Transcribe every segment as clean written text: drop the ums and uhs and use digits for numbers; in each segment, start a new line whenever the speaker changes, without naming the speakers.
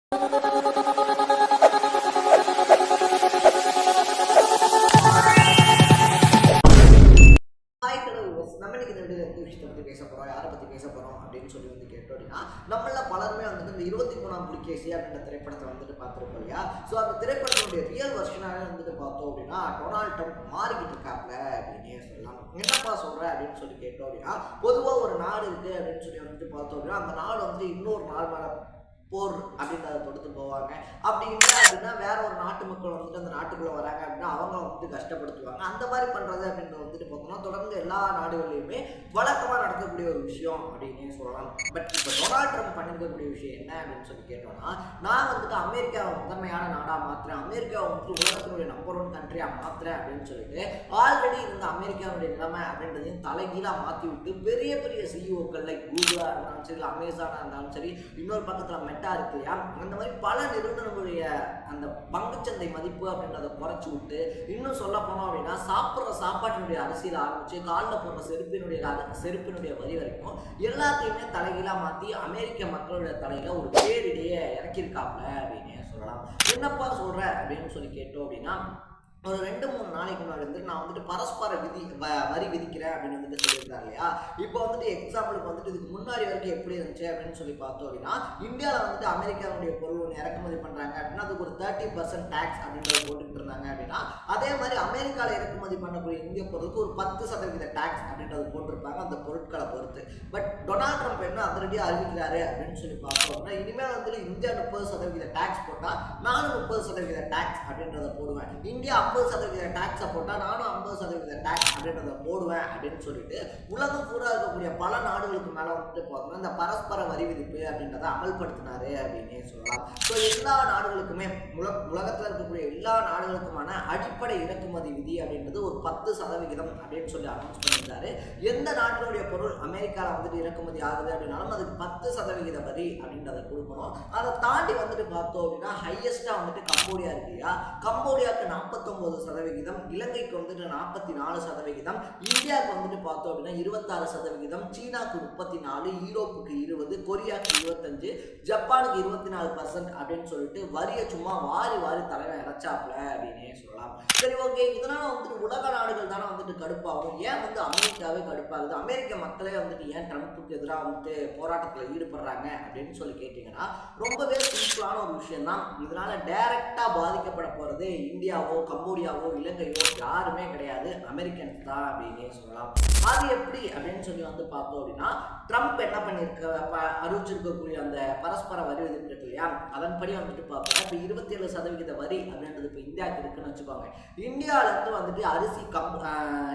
அப்படின்னு சொல்லி கேட்டோம் அப்படின்னா நம்மள பலருமே வந்துட்டு இந்த 23ஆம் புலிகேசி அப்படின்ற திரைப்படத்தை வந்துட்டு பார்த்துருப்போம் இல்லையா. ஸோ அந்த திரைப்படத்தினுடைய ரியல் வெர்ஷனாக வந்துட்டு பார்த்தோம் அப்படின்னா டொனால்ட் ட்ரம்ப் மாறிக்கிட்டு இருக்காப்ல அப்படின்னே சொல்லலாம். என்னப்பா சொல்ற அப்படின்னு சொல்லி கேட்டோம் அப்படின்னா, பொதுவாக ஒரு நாடு இருக்கு அப்படின்னு சொல்லி வந்துட்டு பார்த்தோம் அப்படின்னா அந்த நாடு வந்துட்டு இன்னொரு நாடு மேல போர் அப்படின்றத தொடுத்து போவாங்க. அப்படி இல்லை அப்படின்னா வேற ஒரு நாட்டு மக்கள் வந்துட்டு அந்த நாட்டுக்குள்ள வராங்க அப்படின்னா அவங்க வந்துட்டு கஷ்டப்படுத்துவாங்க. அந்த மாதிரி பண்றது அப்படின்றது வந்துட்டு பார்த்தோம்னா தொடர்ந்து எல்லா நாடுகள்லையுமே வழக்கமாக நடக்கக்கூடிய ஒரு விஷயம் அப்படின்னே சொல்லலாம். பட் இப்போ டொனால்ட் ட்ரம்ப் பண்ணிருக்கக்கூடிய விஷயம் என்ன அப்படின்னு சொல்லி கேட்டோம்னா, நான் வந்துட்டு அமெரிக்காவை முதன்மையான நாடாக மாத்துறேன், அமெரிக்காவை வந்துட்டு உலகத்தினுடைய நம்பர் 1 கண்ட்ரியா மாத்துறேன் அப்படின்னு சொல்லிட்டு ஆல்ரெடி இருந்த அமெரிக்காவுடைய நிலைமை அப்படின்றதையும் தலைகீழாக மாற்றி விட்டு பெரிய பெரிய சிஇஓக்கள் லைக் கூகுளா இருந்தாலும் சரி, அமேசானா இருந்தாலும் சரி, இன்னொரு பக்கத்தில் இருக்கு இல்லையா, அந்த மாதிரி பல நிறுவனங்களுடைய அந்த பங்குச்சந்தை மதிப்பு அப்படின்றத குறைச்சி விட்டு, இன்னும் சொல்ல போனோம் அப்படின்னா சாப்பிட்ற சாப்பாட்டினுடைய அரிசியில் ஆரம்பிச்சு காலில் போடுற செருப்பினுடைய வரி வரைக்கும் எல்லாத்தையுமே தலைகீழா மாற்றி அமெரிக்க மக்களுடைய தலையில ஒரு பேரிடையே இறக்கியிருக்காப்ல அப்படின்னே சொல்லலாம். என்னப்பா சொல்ற அப்படின்னு சொல்லி கேட்டோம் அப்படின்னா, ஒரு 2-3 நாளைக்கு முன்னாடி வந்துட்டு நான் வந்துட்டு பரஸ்பர வரி விதிக்கிறேன் அப்படின்னு வந்துட்டு சொல்லியிருக்காரு இல்லையா. இப்போ வந்துட்டு எக்ஸாம்பிளுக்கு வந்துட்டு இதுக்கு முன்னாடி வரைக்கும் எப்படி இருந்துச்சு அப்படின்னு சொல்லி பார்த்தோம் அப்படின்னா, இந்தியாவில் வந்துட்டு அமெரிக்காவுடைய பொருள் ஒன்று இறக்குமதி பண்ணுறாங்க அப்படின்னா அதுக்கு ஒரு 30% டேக்ஸ் அப்படின்றத போட்டுக்கிட்டு இருந்தாங்க அப்படின்னா, அதே மாதிரி அமெரிக்காவில் இறக்குமதி பண்ணக்கூடிய இந்திய பொருளுக்கு ஒரு 10% டேக்ஸ் அப்படின்றது போட்டிருப்பாங்க அந்த பொருட்களை பொறுத்து. பட் டொனால்ட் ட்ரம்ப் என்ன அதிரடியாக அறிவிக்கிறாரு அப்படின்னு சொல்லி பார்த்தோம் அப்படின்னா, இனிமேல் வந்துட்டு இந்தியா 30% டேக்ஸ் போட்டால் நானும் 30% டேக்ஸ் அப்படின்றத போடுவேன், இந்தியா 50% டாக்ஸை போட்டால் நானும் 50% டாக்ஸ் அப்படின்றத போடுவேன் அப்படின்னு சொல்லிட்டு உலகம் பூரா இருக்கக்கூடிய பல நாடுகளுக்கு மேலே வந்துட்டு பார்த்தோம்னா இந்த பரஸ்பர வரி விதிப்பு அப்படின்றத அமல்படுத்தினாரு அப்படின்னே சொல்லலாம். ஸோ எல்லா நாடுகளுக்குமே உலகத்தில் இருக்கக்கூடிய எல்லா நாடுகளுக்குமான அடிப்படை இறக்குமதி விதி அப்படின்றது ஒரு 10% அப்படின்னு சொல்லி அனௌன்ஸ் பண்ணியிருந்தாரு. எந்த நாட்டினுடைய பொருள் அமெரிக்காவில் வந்துட்டு இறக்குமதி ஆகுது அப்படின்னாலும் அதுக்கு 10% வரி அப்படின்றத கொடுக்கணும். அதை தாண்டி வந்துட்டு பார்த்தோம் அப்படின்னா ஹையஸ்டா வந்துட்டு கம்போடியா இருக்கு இல்லையா, கம்போடியாவுக்கு 49%, இலங்கைக்கு வந்துட்டு 44%, இந்தியாவுக்கு வந்துட்டு பார்த்தோம் அப்படின்னா 26%, சீனாக்கு 34%, யூரோப்புக்கு 20%, கொரியாவுக்கு 25%, ஜப்பானுக்கு 24% அப்படின்னு சொல்லிட்டு வரியை சும்மா வாரி தலைவன் இறச்சாப்ல அப்படின்னே சொல்லலாம். சரி, ஓகே, இதனால வந்துட்டு உலக நாடுகள் தானே வந்துட்டு கடுப்பாகும், ஏன் வந்து அமெரிக்காவே கடுப்பாகுது, அமெரிக்க மக்களே வந்துட்டு ஏன் ட்ரம்ப்புக்கு எதிராக வந்துட்டு போராட்டத்தில் ஈடுபடுறாங்க அப்படின்னு சொல்லி கேட்டீங்கன்னா ரொம்பவே சிம்பிளான ஒரு விஷயம் தான். இதனால டைரக்டா பாதிக்கப்பட போறது இந்தியாவோ கம்போடியாவோ இலங்கையோ யாருமே கிடையாது, அமெரிக்கன்ஸ் தான் அப்படின்னே சொல்லலாம். அது எப்படி அப்படின்னு சொல்லி வந்து பார்த்தோம் அப்படின்னா, ட்ரம்ப் என்ன அறிவிச்சிருக்கக்கூடிய அந்த பரஸ்பர வரி விதிப்பு இருக்கு இல்லையா, அதன்படி வந்துட்டு பார்த்தோம்னா இப்போ 27% வரி அப்படின்றது இப்போ இந்தியாவுக்கு இருக்குன்னு வச்சுக்கோங்க. இந்தியாவில இருந்து வந்துட்டு அரிசி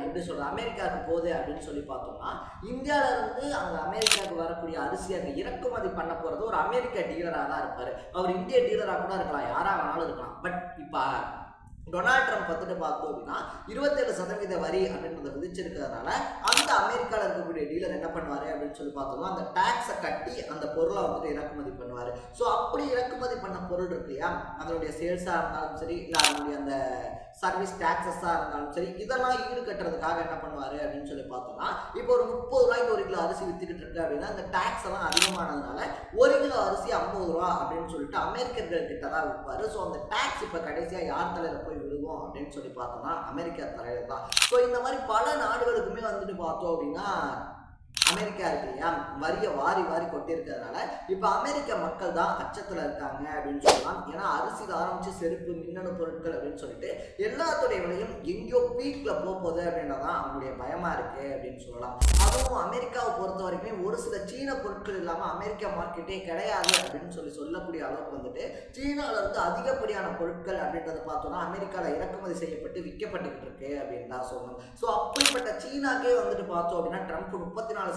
எப்படி சொல்றது அமெரிக்காவுக்கு போகுது அப்படின்னு சொல்லி பார்த்தோம்னா, இந்தியாவில இருந்து அங்க அமெரிக்காவுக்கு வரக்கூடிய அரிசி அங்கே இறக்குமதி பண்ண போறது ஒரு அமெரிக்க டீலராக தான் இருப்பாரு. அவர் இந்திய டீலராக கூட இருக்கலாம், யாரா வேணாலும் இருக்கலாம். பட் இப்போ டொனால்ட் ட்ரம்ப் வந்துட்டு பார்த்தோம் அப்படின்னா 27% வரி அப்படின்றத விதிச்சிருக்கிறதுனால அந்த அமெரிக்காவில் இருக்கக்கூடிய டீலர் என்ன பண்ணுவாரு அப்படின்னு சொல்லி பார்த்தோம்னா அந்த டாக்ஸை கட்டி அந்த பொருளை வந்துட்டு இறக்குமதி பண்ணுவார். ஸோ அப்படி இறக்குமதி பண்ண பொருள் இருக்கு இல்லையா, அதனுடைய சேல்ஸாக இருந்தாலும் சரி, இல்லை அதனுடைய அந்த சர்வீஸ் டாக்ஸஸாக இருந்தாலும் சரி, இதெல்லாம் ஈடு கட்டுறதுக்காக என்ன பண்ணுவார் அப்படின்னு சொல்லி பார்த்தோம்னா, இப்போ ஒரு 30 ரூபாய்க்கு 1 கிலோ அரிசி வித்துக்கிட்டு இருக்கு அப்படின்னா அந்த டாக்ஸ் எல்லாம் அதிகமானதுனால 1 கிலோ அரிசி 50 ரூபா அப்படின்னு சொல்லிட்டு அமெரிக்கர்கள் கிட்ட தான் விற்பாரு. ஸோ அந்த டாக்ஸ் இப்போ கடைசியாக யார் தலையில் போய் விழுகும் அப்படின்னு சொல்லி பார்த்தோம்னா அமெரிக்கா தலைவர் தான். ஸோ இந்த மாதிரி பல நாடுகளுக்குமே வந்துட்டு பார்த்தோம் அப்படின்னா அமெரிக்கா இருக்கு இல்லையா, வரியை வாரி கொட்டி இருக்கிறதுனால இப்போ அமெரிக்க மக்கள் தான் அச்சத்தில் இருக்காங்க அப்படின்னு சொல்லலாம். ஏன்னா அரிசியில் ஆரம்பிச்சு செருப்பு, மின்னணு பொருட்கள் அப்படின்னு சொல்லிட்டு எல்லாத்துடைய விலையும் எங்கேயோ பீக்ல போகுது அப்படின்றதான் அவங்களுடைய பயமா இருக்கு அப்படின்னு சொல்லலாம். அதுவும் அமெரிக்காவை பொறுத்த வரைக்கும் ஒரு சில சீன பொருட்கள் இல்லாமல் அமெரிக்கா மார்க்கெட்டே கிடையாது அப்படின்னு சொல்லக்கூடிய அளவுக்கு வந்துட்டு சீனால இருந்து அதிகப்படியான பொருட்கள் அப்படின்றத பார்த்தோம்னா அமெரிக்காவில் இறக்குமதி செய்யப்பட்டு விற்கப்பட்டுக்கிட்டு இருக்கு அப்படின்னு தான் சொல்லணும். ஸோ அப்படிப்பட்ட சீனாக்கே வந்துட்டு பார்த்தோம் அப்படின்னா ட்ரம்ப் 34%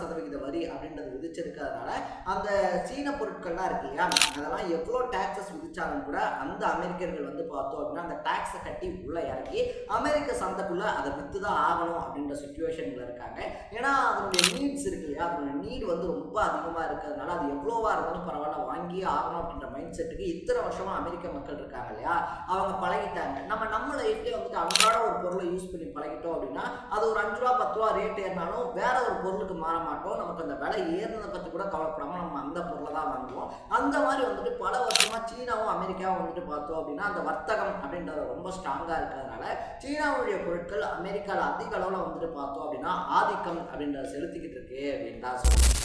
வரி அப்படின்றது விதிச்சிருக்கிறதுனால அந்த சீன பொருட்கள்லாம் இருக்கு இல்லையா, அதெல்லாம் எவ்வளோ டாக்ஸஸ் விதிச்சாலும் கூட அந்த அமெரிக்கர்கள் வந்து பார்த்தோம் அப்படின்னா அந்த டாக்ஸை கட்டி உள்ள இறக்கி அமெரிக்க சந்தைக்குள்ள அதை வித்து தான் ஆகணும் அப்படின்ற சிச்சுவேஷன்ல இருக்காங்க. ஏன்னா அதனுடைய நீட்ஸ் இருக்கு இல்லையா, அதனுடைய நீட் வந்து ரொம்ப அதிகமாக இருக்கிறதுனால அது எவ்வளோவா இருந்தாலும் பரவாயில்ல வாங்கியே ஆகணும் அப்படின்ற மைண்ட் செட்டுக்கு இத்தனை வருஷமா அமெரிக்க மக்கள் இருக்காங்க இல்லையா, அவங்க பழகிட்டாங்க. நம்ம லைஃப்லேயே வந்துட்டு அன்றாட ஒரு பொருளை யூஸ் பண்ணி பழகிட்டோம் அப்படின்னா அது ஒரு 5 ரூபா 10 ரூபா ரேட் ஏறினாலும் வேற ஒரு பொருளுக்கு மாற மாட்டோம். நமக்கு அந்த விலை ஏறினதை பற்றி கூட கவலைப்படாமல் நம்ம அந்த பொருளை தான் வாங்குவோம். அந்த மாதிரி வந்துட்டு பல வருஷமாக சீனாவும் அமெரிக்காவும் வந்துட்டு பார்த்தோம் அப்படின்னா அந்த வர்த்தகம் அப்படின்றது ரொம்ப ஸ்ட்ராங்காக இருக்கிறதுனால சீனாவுடைய பொருட்கள் அமெரிக்காவில் அதிக அளவில் வந்துட்டு பார்த்தோம் அப்படின்னா ஆதிக்கம் அப்படின்றத செலுத்திக்கிட்டு இருக்கு அப்படின்னு தான் சொல்லுவோம்.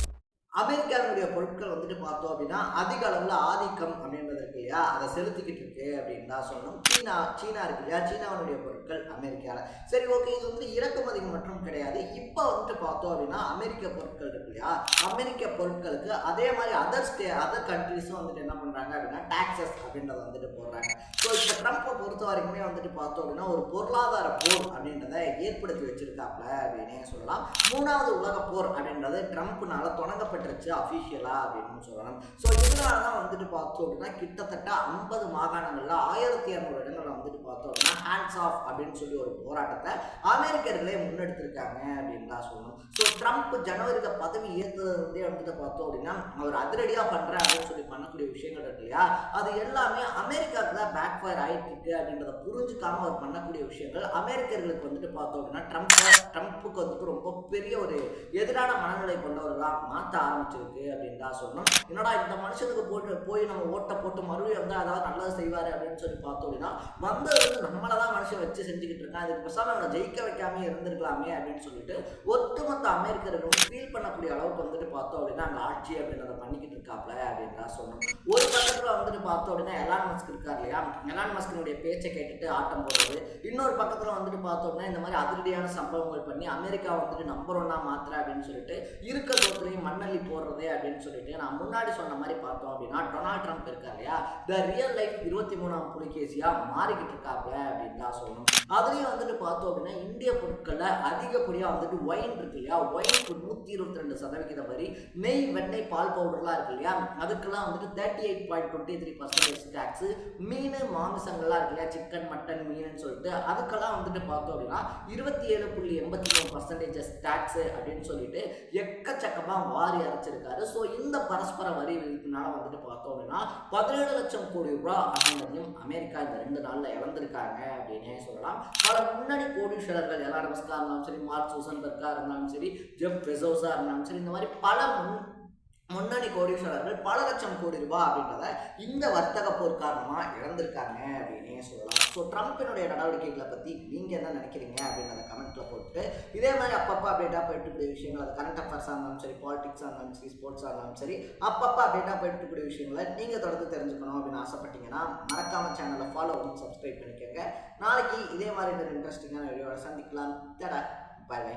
அமெரிக்காவுடைய பொருட்கள் வந்துட்டு பார்த்தோம் அப்படின்னா அதிக அளவில் ஆதிக்கம் அப்படின்றது இருக்கு இல்லையா, அதை செலுத்திக்கிட்டு இருக்கு அப்படின்னு தான் சொல்லணும். சீனா இருக்கு இல்லையா, சீனாவுடைய பொருட்கள் அமெரிக்காவில். சரி, ஓகே, இது வந்து இறக்குமதி மட்டும் கிடையாது. இப்போ வந்துட்டு பார்த்தோம் அப்படின்னா அமெரிக்க பொருட்கள் இருக்கு இல்லையா, அமெரிக்க பொருட்களுக்கு அதே மாதிரி அதர் கண்ட்ரிஸும் வந்துட்டு என்ன பண்ணுறாங்க அப்படின்னா டாக்ஸஸ் அப்படின்றத வந்துட்டு போடுறாங்க. ஸோ இப்போ ட்ரம்ப்பை பொறுத்த வரைக்குமே வந்துட்டு பார்த்தோம் அப்படின்னா ஒரு பொருளாதார போர் அப்படின்றத ஏற்படுத்தி வச்சிருக்காப்ல அப்படின்னே சொல்லலாம். 3வது உலக போர் அப்படின்றது ட்ரம்ப்னால தொடங்கப்பட்ட அபிஷியலா அப்படின்னு சொல்லலாம். ஸோ இதனாலதான் வந்துட்டு பார்த்தோம் அப்படின்னா கிட்டத்தட்ட 50 மாகாணங்கள்ல 1200 இடங்கள்ல வந்துட்டு பார்த்தோம் அப்படின்னா ஹேண்ட்ஸ் ஆஃப் அப்படின்னு சொல்லி ஒரு போராட்டத்தை அமெரிக்கர்களே முன்னெடுத்திருக்காங்க அப்படின்னு தான் சொல்லணும். ஸோ ட்ரம்ப் ஜனவரியில பதவி ஏற்றதுலேருந்தே வந்துட்டு பார்த்தோம் அப்படின்னா அவர் அதிரடியா பண்றேன் அப்படின்னு சொல்லி பண்ணக்கூடிய விஷயங்கள் இருக்கு இல்லையா, அது எல்லாமே அமெரிக்காவுக்கு தான் பேக் ஃபயர் ஆயிட்டு இருக்கு அப்படின்றத புரிஞ்சுக்காம அவர் பண்ணக்கூடிய விஷயங்கள் அமெரிக்கர்களுக்கு வந்துட்டு பார்த்தோம் அப்படின்னா ட்ரம்ப்புக்கு வந்துட்டு ரொம்ப பெரிய ஒரு எதிரான மனநிலை கொண்டவர்களா மாற்ற ஆரம்பிச்சிருக்கு அப்படின்னு தான் சொல்லணும். என்னடா இந்த மனுஷனுக்கு போய் நம்ம ஓட்டை போட்டு மறுபடியும் வந்து அதாவது நல்லது செய்வாரு அப்படின்னு சொல்லி பார்த்தோம் அப்படின்னா வந்தது வந்து நம்மளை தான் மனுஷன் வச்சு செஞ்சுக்கிட்டு இருக்கான், அதுக்கு பேசாம அவனை ஜெயிக்க வைக்காம இருந்திருக்கலாமே அப்படின்னு சொல்லிட்டு ஒட்டுமொத்த அமெரிக்கர்களும் ஃபீல் பண்ணக்கூடிய அளவுக்கு வந்துட்டு பார்த்தோம் அப்படின்னா அந்த ஆட்சி அப்படின்றத பண்ணிக்கிட்டு இருக்காப்ல அப்படின்னு தான் சொல்லணும். ஒரு பக்கத்துல வந்துட்டு பார்த்தோம் அப்படின்னா எலான் மஸ்க் இருக்கார் இல்லையா, எலான் மஸ்கினுடைய பேச்சை கேட்டுட்டு ஆட்டம் போடுறது, இன்னொரு பக்கத்துல வந்துட்டு பார்த்தோம் அப்படின்னா இந்த மாதிரி அதிரடியான சம்பவங்கள் பண்ணி அமெரிக்கா வந்துட்டு நம்பர் 1 மாத்திர அப்படின்னு சொல்லிட்டு இருக்க தோற்றுலையும் மண்ணள்ளி போடுறதே அப்படின்னு சொல்லிட்டு நான் முன்னாடி சொன்ன மாதிரி பார்த்தோம் அப்படின்னா டொனால்ட் ட்ரம்ப் இருக்கார் இல்லையா, த ரியல் லைஃப் 23ஆம் புலிகேசியா மாறிக்கிட்டு இருக்காப்ல அப்படின்னு தான் சொல்லணும். அதுலயும் வந்துட்டு பார்த்தோம் அப்படின்னா இந்திய பொருட்கள்ல அதிகப்படியா வந்துட்டு ஒயின் இருக்கு இல்லையா, ஒயினுக்கு 122% வரி, நெய் வெண்ணெய் பால் பவுடர்லாம் இருக்கு இல்லையா அதுக்கெல்லாம் வந்துட்டு 38.23% டாக்ஸ், மீன் மாமிசங்கள்லாம் இருக்கு இல்லையா சிக்கன் மட்டன் மீன் சொல்லிட்டு அதுக்கெல்லாம் வந்துட்டு பார்த்தோம் அப்படின்னா 27.83% டாக்ஸ் அப்படின்னு சொல்லிட்டு எக்கச்சக்கமா வாரி அரைச்சிருக்காரு. ஸோ இந்த பரஸ்பர வரி விதிப்பினால வந்துட்டு பார்த்தோம் அப்படின்னா 17 லட்சம் கோடி ரூபாய் அப்படின்றதையும் அமெரிக்கா இந்த 2 நாள்ல இழந்திருக்காங்க அப்படின்னே சொல்லலாம். பல முன்னணி கோடீஸ்வரர்கள் எலான் மஸ்கா இருந்தாலும் சரி, மார்க் ஜூக்கர்பர்கா இருந்தாலும் சரி, ஜெஃப் பெசோஸா இருந்தாலும் சரி, இந்த மாதிரி பல முன்னணி கோடீஸ்வரர்கள் பல லட்சம் கோடி ரூபாய் அப்படின்றத இந்த வர்த்தக போர் காரணமா இழந்திருக்காங்க அப்படின்னே சொல்லலாம். ஸோ ட்ரம்பினுடைய நடவடிக்கைகளை பத்தி நீங்க என்ன நினைக்கிறீங்க அப்படின்றத கமெண்ட்ல போட்டு இதே மாதிரி அப்பப்போ அப்டேட்டா போயிட்டுக்கூடிய விஷயங்கள், அது கரண்ட் அஃபேர்ஸாக இருந்தாலும் சரி, பாலிடிக்ஸாக இருந்தாலும் சரி, ஸ்போர்ட்ஸாக இருந்தாலும் சரி, அப்பப்போ அப்டேட்டா போயிட்டுக்கூடிய விஷயங்களை நீங்க தொடர்ந்து தெரிஞ்சுக்கணும் அப்படின்னு ஆசைப்பட்டீங்கன்னா மறக்காம சேனலை ஃபாலோ பண்ணி சப்ஸ்கிரைப் பண்ணிக்கோங்க. நாளைக்கு இதே மாதிரி ஒரு இன்ட்ரெஸ்டிங்கான வீடியோவை சந்திக்கலாம். Bye by.